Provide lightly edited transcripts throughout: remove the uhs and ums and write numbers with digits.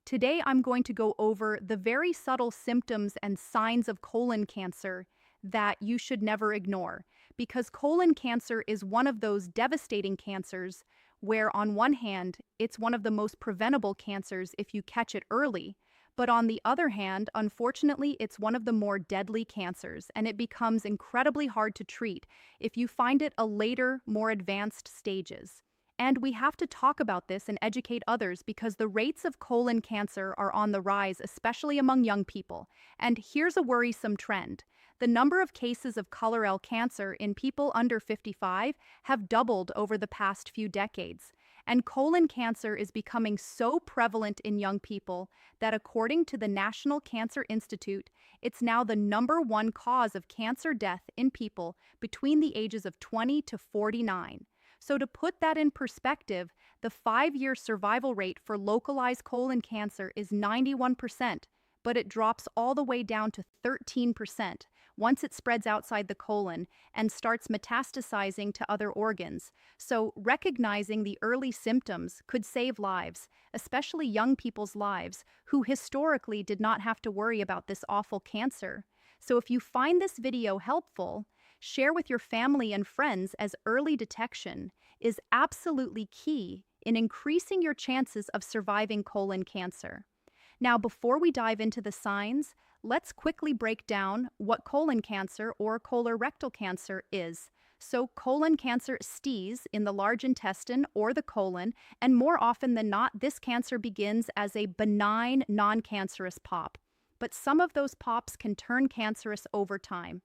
Today I'm going to go over the very subtle symptoms and signs of colon cancer that you should never ignore, because colon cancer is one of those devastating cancers where, on one hand, it's one of the most preventable cancers if you catch it early, but on the other hand, unfortunately, it's one of the more deadly cancers, and it becomes incredibly hard to treat if you find it a later, more advanced stages. And we have to talk about this and educate others because the rates of colon cancer are on the rise, especially among young people. And here's a worrisome trend. The number of cases of colorectal cancer in people under 55 have doubled over the past few decades. And colon cancer is becoming so prevalent in young people that, according to the National Cancer Institute, it's now the #1 cause of cancer death in people between the ages of 20 to 49. So to put that in perspective, the 5-year survival rate for localized colon cancer is 91%, but it drops all the way down to 13% once it spreads outside the colon and starts metastasizing to other organs. So recognizing the early symptoms could save lives, especially young people's lives who historically did not have to worry about this awful cancer. So if you find this video helpful, share with your family and friends, as early detection is absolutely key in increasing your chances of surviving colon cancer. Now, before we dive into the signs, let's quickly break down what colon cancer or colorectal cancer is. So colon cancer stays in the large intestine or the colon, and more often than not, this cancer begins as a benign, non-cancerous pop. But some of those pops can turn cancerous over time.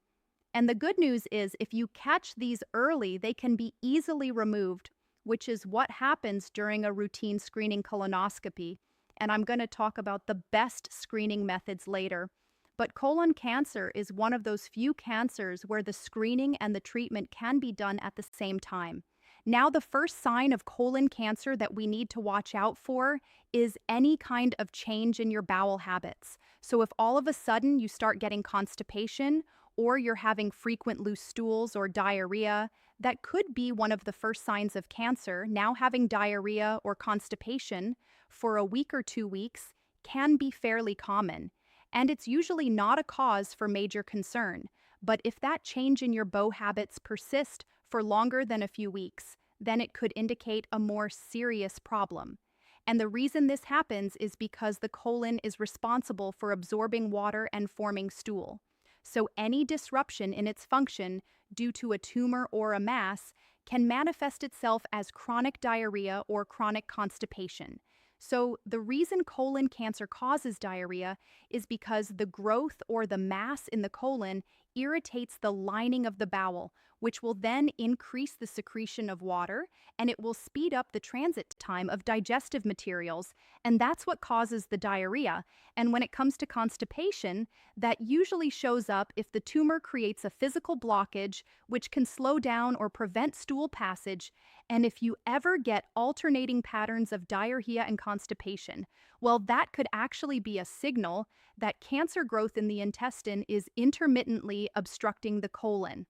And the good news is, if you catch these early, they can be easily removed, which is what happens during a routine screening colonoscopy. And I'm going to talk about the best screening methods later. But colon cancer is one of those few cancers where the screening and the treatment can be done at the same time. Now, the first sign of colon cancer that we need to watch out for is any kind of change in your bowel habits. So if all of a sudden you start getting constipation, or you're having frequent loose stools or diarrhea, that could be one of the first signs of cancer. Now, having diarrhea or constipation for a week or 2 weeks can be fairly common, and it's usually not a cause for major concern. But if that change in your bowel habits persist for longer than a few weeks, then it could indicate a more serious problem. And the reason this happens is because the colon is responsible for absorbing water and forming stool. So any disruption in its function due to a tumor or a mass can manifest itself as chronic diarrhea or chronic constipation. So the reason colon cancer causes diarrhea is because the growth or the mass in the colon irritates the lining of the bowel, which will then increase the secretion of water, and it will speed up the transit time of digestive materials, and that's what causes the diarrhea. And when it comes to constipation, that usually shows up if the tumor creates a physical blockage, which can slow down or prevent stool passage. And if you ever get alternating patterns of diarrhea and constipation, well, that could actually be a signal that cancer growth in the intestine is intermittently obstructing the colon.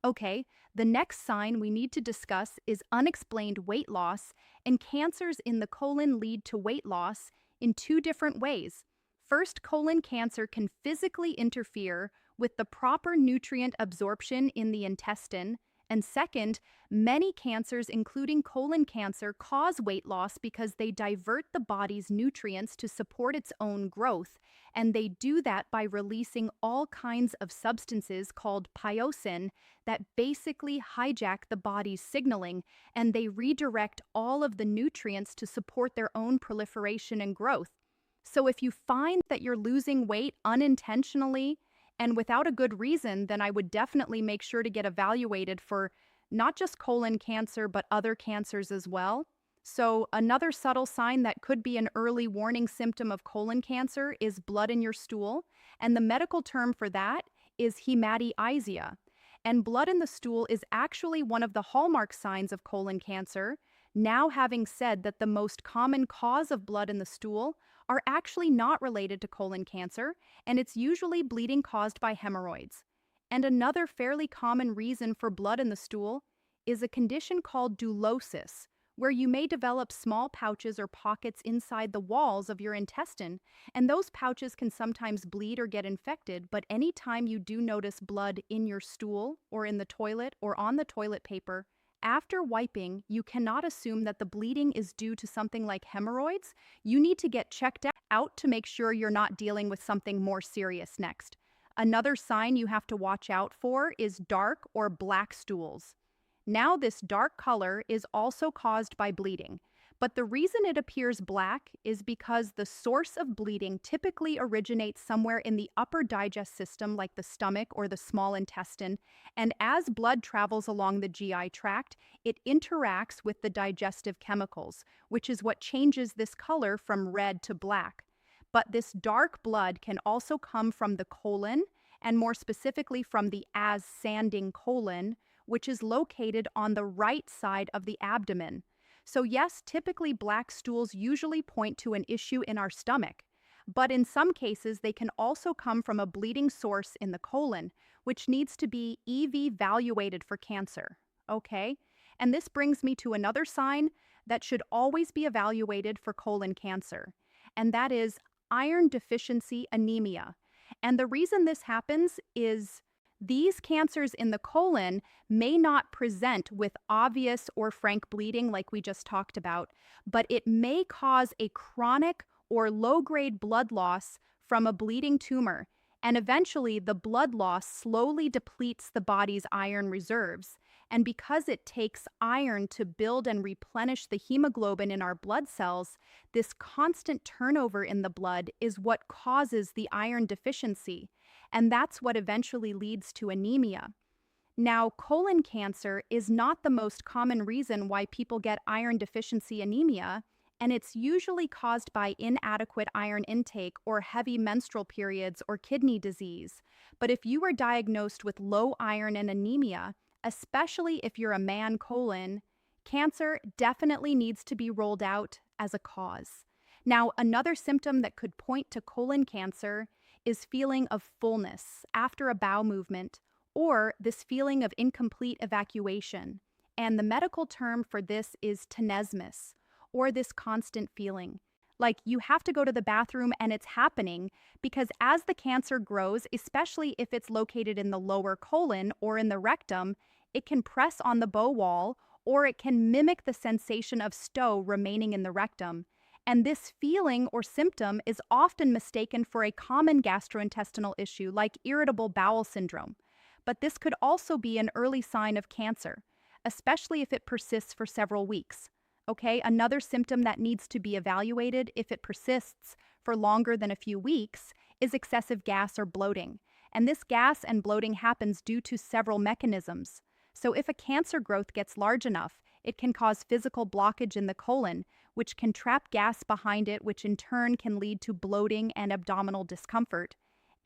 Okay, the next sign we need to discuss is unexplained weight loss, and cancers in the colon lead to weight loss in 2 different ways. First, colon cancer can physically interfere with the proper nutrient absorption in the intestine. And second, many cancers, including colon cancer, cause weight loss because they divert the body's nutrients to support its own growth. And they do that by releasing all kinds of substances called pyosin that basically hijack the body's signaling, and they redirect all of the nutrients to support their own proliferation and growth. So if you find that you're losing weight unintentionally, and without a good reason, then I would definitely make sure to get evaluated for not just colon cancer, but other cancers as well. So another subtle sign that could be an early warning symptom of colon cancer is blood in your stool. And the medical term for that is hematoiasia. And blood in the stool is actually one of the hallmark signs of colon cancer. Now, having said that the most common cause of blood in the stool are actually not related to colon cancer, and it's usually bleeding caused by hemorrhoids. And another fairly common reason for blood in the stool is a condition called doulosis, where you may develop small pouches or pockets inside the walls of your intestine, and those pouches can sometimes bleed or get infected, but anytime you do notice blood in your stool or in the toilet or on the toilet paper, after wiping, you cannot assume that the bleeding is due to something like hemorrhoids. You need to get checked out to make sure you're not dealing with something more serious next. Another sign you have to watch out for is dark or black stools. Now, this dark color is also caused by bleeding, but the reason it appears black is because the source of bleeding typically originates somewhere in the upper digest system, like the stomach or the small intestine, and as blood travels along the GI tract, it interacts with the digestive chemicals, which is what changes this color from red to black. But this dark blood can also come from the colon, and more specifically from the ascending colon, which is located on the right side of the abdomen. So yes, typically black stools usually point to an issue in our stomach, but in some cases they can also come from a bleeding source in the colon, which needs to be evaluated for cancer. Okay? And this brings me to another sign that should always be evaluated for colon cancer, and that is iron deficiency anemia. And the reason this happens is these cancers in the colon may not present with obvious or frank bleeding like we just talked about, but it may cause a chronic or low-grade blood loss from a bleeding tumor, and eventually the blood loss slowly depletes the body's iron reserves. And because it takes iron to build and replenish the hemoglobin in our blood cells, this constant turnover in the blood is what causes the iron deficiency, and that's what eventually leads to anemia. Now, colon cancer is not the most common reason why people get iron deficiency anemia, and it's usually caused by inadequate iron intake or heavy menstrual periods or kidney disease. But if you are diagnosed with low iron and anemia, especially if you're a man colon, cancer definitely needs to be ruled out as a cause. Now, another symptom that could point to colon cancer is feeling of fullness after a bowel movement, or this feeling of incomplete evacuation. And the medical term for this is tenesmus, or this constant feeling. Like you have to go to the bathroom and it's happening because as the cancer grows, especially if it's located in the lower colon or in the rectum, it can press on the bow wall or it can mimic the sensation of stow remaining in the rectum. And this feeling or symptom is often mistaken for a common gastrointestinal issue like irritable bowel syndrome. But this could also be an early sign of cancer, especially if it persists for several weeks. Okay, another symptom that needs to be evaluated if it persists for longer than a few weeks is excessive gas or bloating. And this gas and bloating happens due to several mechanisms. So if a cancer growth gets large enough, it can cause physical blockage in the colon, which can trap gas behind it, which in turn can lead to bloating and abdominal discomfort.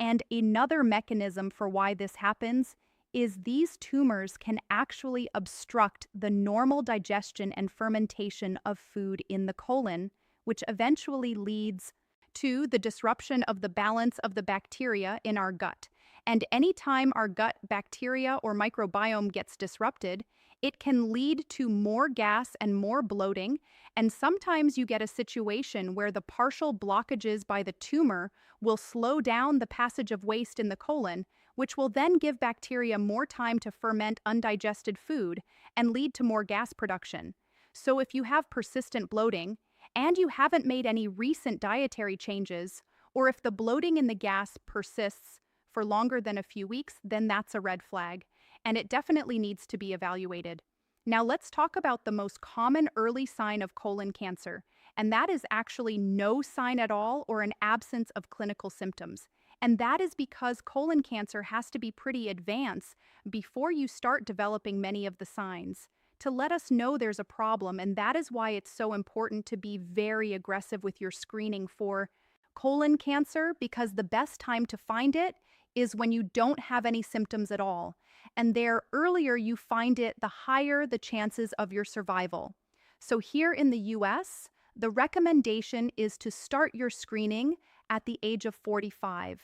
And another mechanism for why this happens is these tumors can actually obstruct the normal digestion and fermentation of food in the colon, which eventually leads to the disruption of the balance of the bacteria in our gut. And anytime our gut bacteria or microbiome gets disrupted, it can lead to more gas and more bloating, and sometimes you get a situation where the partial blockages by the tumor will slow down the passage of waste in the colon, which will then give bacteria more time to ferment undigested food and lead to more gas production. So if you have persistent bloating, and you haven't made any recent dietary changes, or if the bloating in the gas persists for longer than a few weeks, then that's a red flag, and it definitely needs to be evaluated. Now let's talk about the most common early sign of colon cancer, and that is actually no sign at all or an absence of clinical symptoms. And that is because colon cancer has to be pretty advanced before you start developing many of the signs to let us know there's a problem, and that is why it's so important to be very aggressive with your screening for colon cancer, because the best time to find it is when you don't have any symptoms at all. And the earlier you find it, the higher the chances of your survival. So here in the US, the recommendation is to start your screening at the age of 45.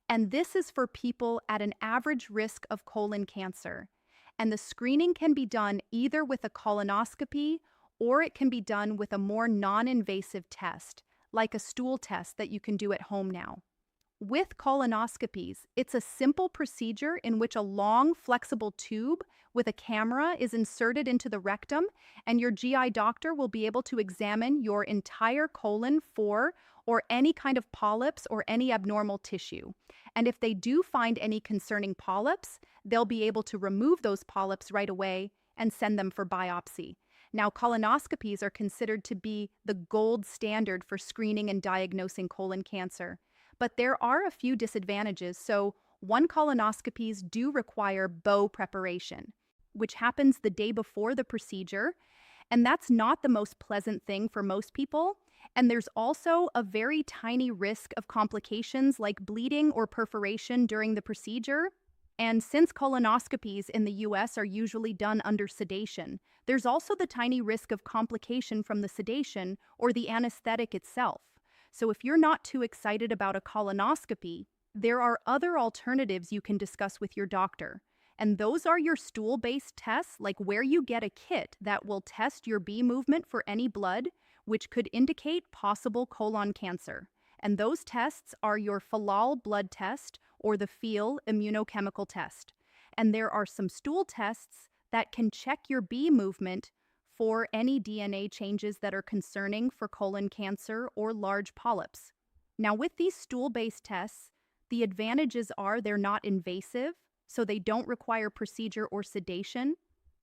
And this is for people at an average risk of colon cancer. And the screening can be done either with a colonoscopy or it can be done with a more non-invasive test, like a stool test that you can do at home now. With colonoscopies, it's a simple procedure in which a long, flexible tube with a camera is inserted into the rectum, and your GI doctor will be able to examine your entire colon for or any kind of polyps or any abnormal tissue. And if they do find any concerning polyps, they'll be able to remove those polyps right away and send them for biopsy. Now, colonoscopies are considered to be the gold standard for screening and diagnosing colon cancer. But there are a few disadvantages, so colonoscopies do require bow preparation, which happens the day before the procedure, and that's not the most pleasant thing for most people. And there's also a very tiny risk of complications like bleeding or perforation during the procedure. And since colonoscopies in the US are usually done under sedation, there's also the tiny risk of complication from the sedation or the anesthetic itself. So if you're not too excited about a colonoscopy, there are other alternatives you can discuss with your doctor. And those are your stool-based tests, like where you get a kit that will test your bee movement for any blood, which could indicate possible colon cancer. And those tests are your Falal blood test or the Feel immunochemical test. And there are some stool tests that can check your bee movement for any DNA changes that are concerning for colon cancer or large polyps. Now, with these stool-based tests, the advantages are they're not invasive, so they don't require procedure or sedation.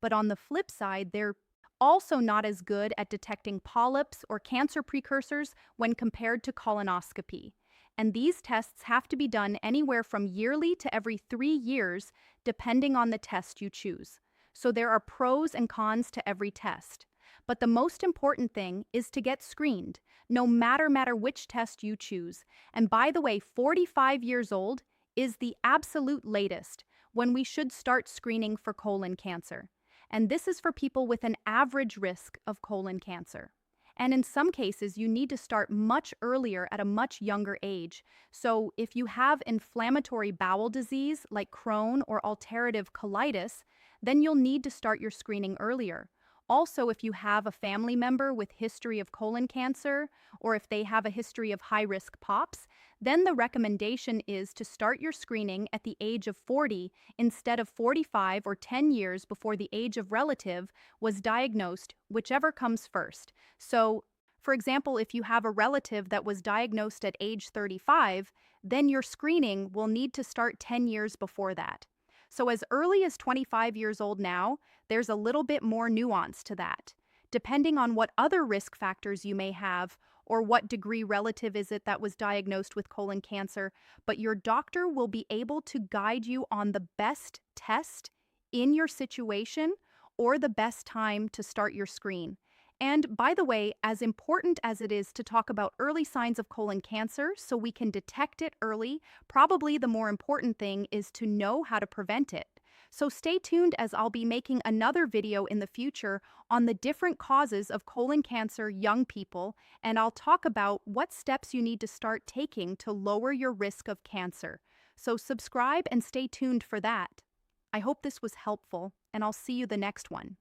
But on the flip side, they're also not as good at detecting polyps or cancer precursors when compared to colonoscopy. And these tests have to be done anywhere from yearly to every 3 years, depending on the test you choose. So there are pros and cons to every test. But the most important thing is to get screened, no matter which test you choose. And by the way, 45 years old is the absolute latest when we should start screening for colon cancer. And this is for people with an average risk of colon cancer. And in some cases, you need to start much earlier at a much younger age. So if you have inflammatory bowel disease like Crohn or ulcerative colitis, then you'll need to start your screening earlier. Also, if you have a family member with history of colon cancer, or if they have a history of high-risk POPs, then the recommendation is to start your screening at the age of 40 instead of 45 or 10 years before the age of relative was diagnosed, whichever comes first. So, for example, if you have a relative that was diagnosed at age 35, then your screening will need to start 10 years before that. So as early as 25 years old now, there's a little bit more nuance to that. Depending on what other risk factors you may have or what degree relative is it that was diagnosed with colon cancer, but your doctor will be able to guide you on the best test in your situation or the best time to start your screen. And by the way, as important as it is to talk about early signs of colon cancer so we can detect it early, probably the more important thing is to know how to prevent it. So stay tuned as I'll be making another video in the future on the different causes of colon cancer young people, and I'll talk about what steps you need to start taking to lower your risk of cancer. So subscribe and stay tuned for that. I hope this was helpful, and I'll see you the next one.